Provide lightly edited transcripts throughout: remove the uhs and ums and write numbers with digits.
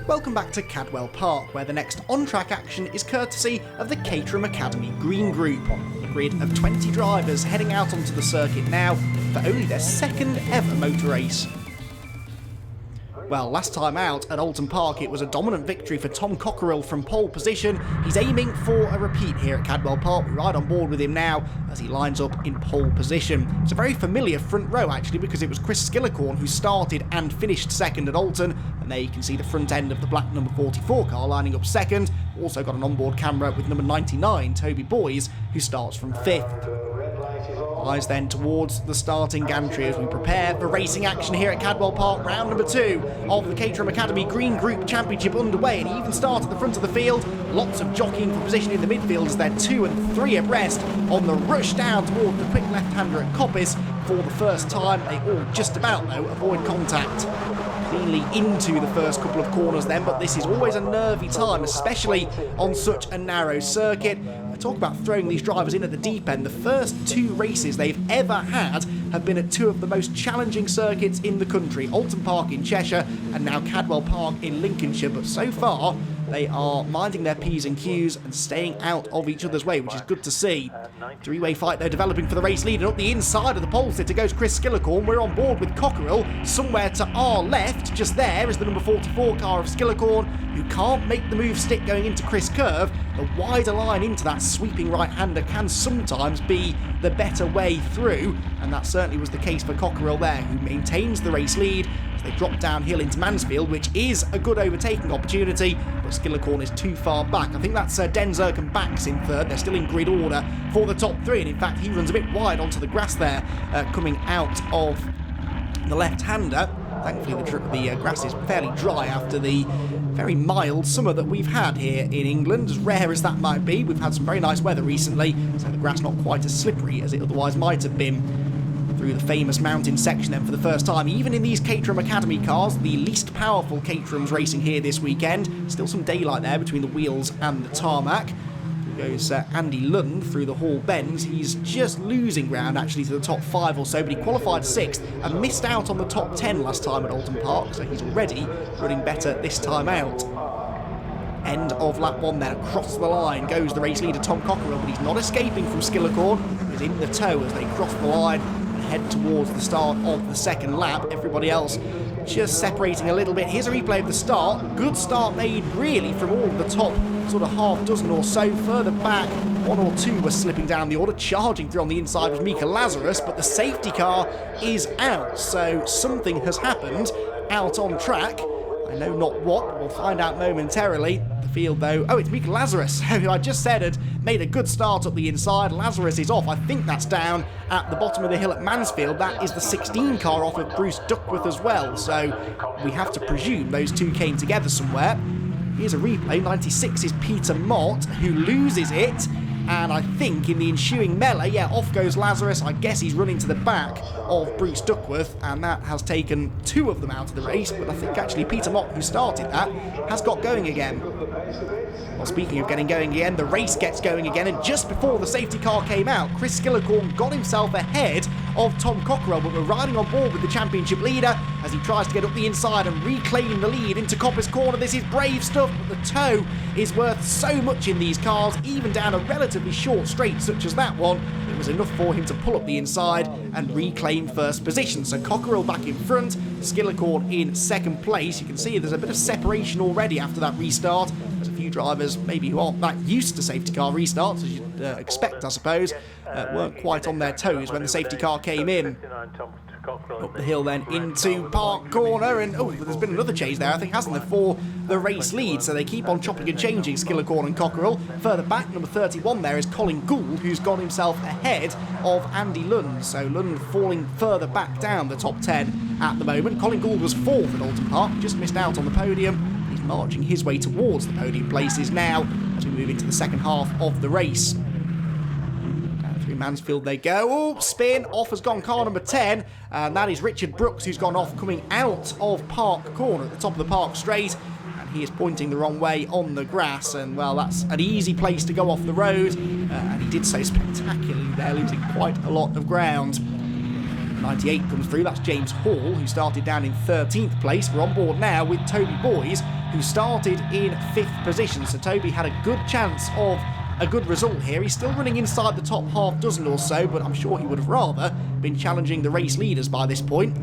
Welcome back to Cadwell Park, where the next on-track action is courtesy of the Caterham Academy Green Group. A grid of 20 drivers heading out onto the circuit now for only their second ever motor race. Well, last time out at Oulton Park it was a dominant victory for Tom Cockerill from pole position. He's aiming for a repeat here at Cadwell Park. We're right on board with him now as he lines up in pole position. It's a very familiar front row actually, because it was Chris Skillicorn who started and finished second at Oulton, and there you can see the front end of the black number 44 car lining up second. Also got an onboard camera with number 99 Toby Boys, who starts from 5th. Eyes then towards the starting gantry as we prepare for racing action here at Cadwell Park. Round number 2 of the Caterham Academy Green Group Championship underway, and even start at the front of the field. Lots of jockeying for position in the midfield as they're 2 and 3 abreast on the rush down towards the quick left-hander at Coppice for the first time. They all just about, though, avoid contact. Cleanly into the first couple of corners then, but this is always a nervy time, especially on such a narrow circuit. Talk about throwing these drivers in at the deep end. The first 2 races they've ever had have been at 2 of the most challenging circuits in the country. Oulton Park in Cheshire and now Cadwell Park in Lincolnshire, but so far they are minding their P's and Q's and staying out of each other's way, which is good to see. 3-way fight though developing for the race lead, and up the inside of the pole sitter goes Chris Skillicorn. We're on board with Cockerill. Somewhere to our left, just there, is the number 44 car of Skillicorn, who can't make the move stick going into Chris Curve. The wider line into that sweeping right-hander can sometimes be the better way through, and that certainly was the case for Cockerill there, who maintains the race lead as they drop downhill into Mansfield, which is a good overtaking opportunity, but Skillicorn is too far back. I think that's Denzerk and Bax in third. They're still in grid order for the top 3, and in fact he runs a bit wide onto the grass there, coming out of the left-hander. Thankfully the grass is fairly dry after the very mild summer that we've had here in England, as rare as that might be. We've had some very nice weather recently, so the grass not quite as slippery as it otherwise might have been. Through the famous mountain section then for the first time, even in these Caterham Academy cars, the least powerful Caterhams racing here this weekend. Still some daylight there between the wheels and the tarmac. Goes Andy Lund through the Hall Bends. He's just losing ground actually to the top 5 or so, but he qualified 6th and missed out on the top 10 last time at Oulton Park, so he's already running better this time out. End of lap 1 then, across the line goes the race leader Tom Cockerill, but he's not escaping from Skillicorn, who's in the tow as they cross the line and head towards the start of the second lap. Everybody else just separating a little bit. Here's a replay of the start. Good start made really from all the top sort of half dozen or so. Further back, 1 or 2 were slipping down the order. Charging through on the inside was Mika Lazarus, but the safety car is out, so something has happened out on track. I know not what, we'll find out momentarily. The field though, oh, it's Mika Lazarus, who I just said had made a good start up the inside. Lazarus is off. I think that's down at the bottom of the hill at Mansfield. That is the 16 car off of Bruce Duckworth as well, so we have to presume those 2 came together somewhere. Here's a replay. 96 is Peter Mott, who loses it, and I think in the ensuing melee, yeah, off goes Lazarus. I guess he's running to the back of Bruce Duckworth, and that has taken 2 of them out of the race, but I think actually Peter Mott, who started that, has got going again. Well, speaking of getting going again, the race gets going again, and just before the safety car came out, Chris Skillicorn got himself ahead of Tom Cockerill, but we're riding on board with the championship leader as he tries to get up the inside and reclaim the lead into Coppice Corner. This is brave stuff, but the tow is worth so much in these cars, even down a relatively short straight such as that one. It was enough for him to pull up the inside and reclaim first position. So Cockerill back in front, Skillicorn in second place. You can see there's a bit of separation already after that restart. There's a few drivers maybe who aren't that used to safety car restarts, as you'd expect, I suppose, weren't quite on their toes when the safety car came in. Up the hill then into Park Corner, and oh, there's been another change there, I think, hasn't there, for the race lead, so they keep on chopping and changing Skillicorn and Cockerill. Further back, number 31 there is Colin Gould, who's got himself ahead of Andy Lund, so Lund falling further back down the top 10 at the moment. Colin Gould was 4th at Oulton Park, just missed out on the podium. He's marching his way towards the podium places now as we move into the second half of the race. Through Mansfield they go. Oh, spin. Off has gone car number 10. And that is Richard Brooks, who's gone off coming out of Park Corner at the top of the Park Straight. And he is pointing the wrong way on the grass. And, well, that's an easy place to go off the road. And he did so spectacularly there, losing quite a lot of ground. 98 comes through, that's James Hall, who started down in 13th place. We're on board now with Toby Boys, who started in 5th position. So Toby had a good chance of a good result here. He's still running inside the top half dozen or so, but I'm sure he would have rather been challenging the race leaders by this point.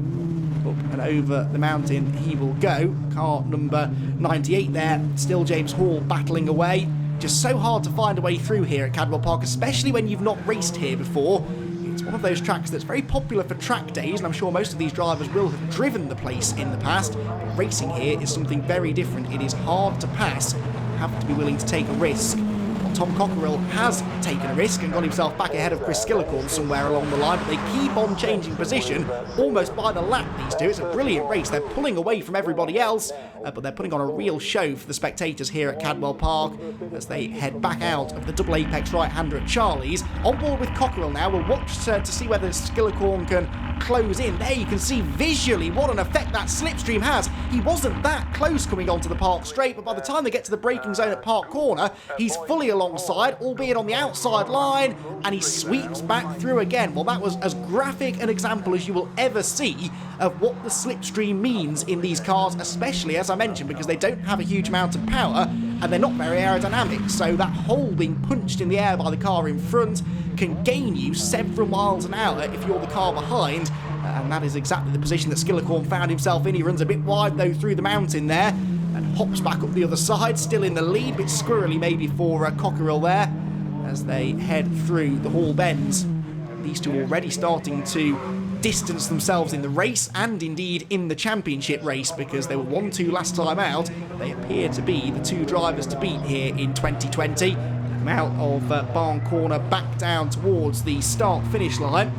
Up and over the mountain he will go. Car number 98 there, still James Hall battling away. Just so hard to find a way through here at Cadwell Park, especially when you've not raced here before. It's one of those tracks that's very popular for track days, and I'm sure most of these drivers will have driven the place in the past. But racing here is something very different. It is hard to pass. You have to be willing to take a risk. Tom Cockerill has taken a risk and got himself back ahead of Chris Skillicorn somewhere along the line, but they keep on changing position almost by the lap, these two. It's a brilliant race. They're pulling away from everybody else, but they're putting on a real show for the spectators here at Cadwell Park as they head back out of the double apex right-hander at Charlie's. On board with Cockerill now. We'll watch to see whether Skillicorn can close in. There you can see visually what an effect that slipstream has. He wasn't that close coming onto the Park straight, but by the time they get to the braking zone at Park Corner, he's fully alongside, albeit on the outside line, and he sweeps back through again. Well, that was as graphic an example as you will ever see of what the slipstream means in these cars, especially, as I mentioned, because they don't have a huge amount of power and they're not very aerodynamic. So that hole being punched in the air by the car in front can gain you several miles an hour if you're the car behind, and that is exactly the position that Skillicorn found himself in. He runs a bit wide though through the mountain there and hops back up the other side, still in the lead, bit squirrely maybe for Cockerill there as they head through the Hall Bends. These two already starting to distance themselves in the race and indeed in the championship race, because they were 1-2 last time out. They appear to be the two drivers to beat here in 2020. Come out of Barn Corner, back down towards the start-finish line,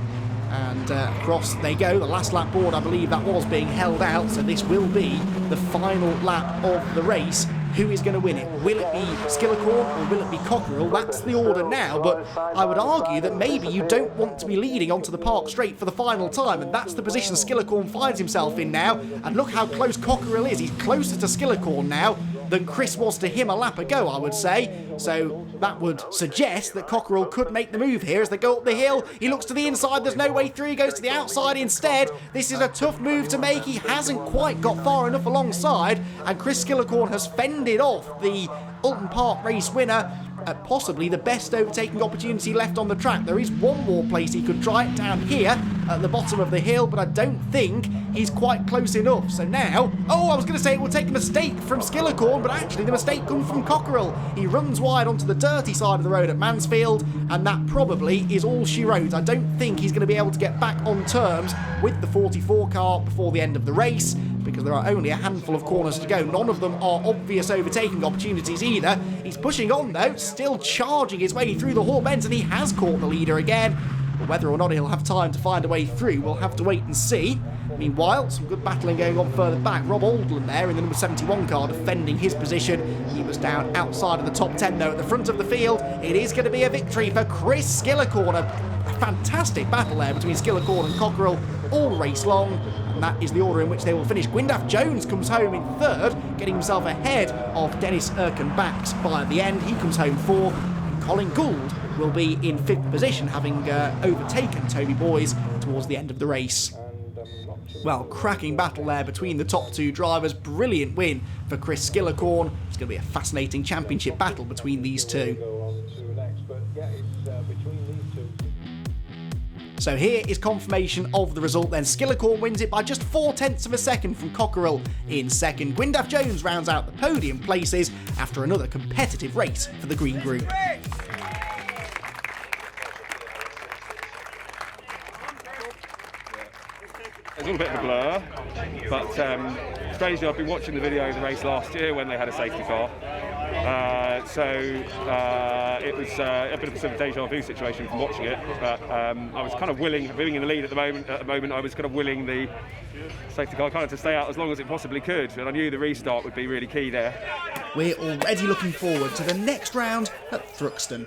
and across they go. The last lap board, I believe that was being held out, so this will be the final lap of the race. Who is going to win it? Will it be Skillicorn or will it be Cockerill? That's the order now, but I would argue that maybe you don't want to be leading onto the Park straight for the final time, and that's the position Skillicorn finds himself in now. And look how close Cockerill is. He's closer to Skillicorn now than Chris was to him a lap ago, I would say. So that would suggest that Cockerill could make the move here as they go up the hill. He looks to the inside, there's no way through, he goes to the outside instead. This is a tough move to make. He hasn't quite got far enough alongside, and Chris Skillicorn has fended off the Alton Park race winner at possibly the best overtaking opportunity left on the track. There is one more place he could try it, down here at the bottom of the hill, but I don't think he's quite close enough. So now, I was going to say it will take a mistake from Skillicorn, but actually the mistake comes from Cockerill. He runs wide onto the dirty side of the road at Mansfield, and that probably is all she wrote. I don't think he's going to be able to get back on terms with the 44 car before the end of the race, because there are only a handful of corners to go. None of them are obvious overtaking opportunities either. He's pushing on though, still charging his way through the Hall Bends, and he has caught the leader again. But whether or not he'll have time to find a way through, we'll have to wait and see. Meanwhile, some good battling going on further back. Rob Aldland there in the number 71 car defending his position. He was down outside of the top 10 though at the front of the field. It is going to be a victory for Chris Skillicorn. A fantastic battle there between Skillicorn and Cockerill all race long. And that is the order in which they will finish. Gwyndaf Jones comes home in third, getting himself ahead of Dennis Erkenbach by the end. He comes home fourth. And Colin Gould will be in fifth position, having overtaken Toby Boys towards the end of the race. Well, cracking battle there between the top two drivers. Brilliant win for Chris Skillicorn. It's going to be a fascinating championship battle between these two. So here is confirmation of the result then. Skillicorn wins it by just 0.4 of a second from Cockerill in second. Gwyndaf Jones rounds out the podium places after another competitive race for the Green Group. It's all a bit of a blur, but strangely I've been watching the video of the race last year when they had a safety car. It was a bit of a sort of deja vu situation from watching it, but I was kind of willing, being in the lead at the moment, I was kind of willing the safety car kind of to stay out as long as it possibly could, and I knew the restart would be really key there. We're already looking forward to the next round at Thruxton.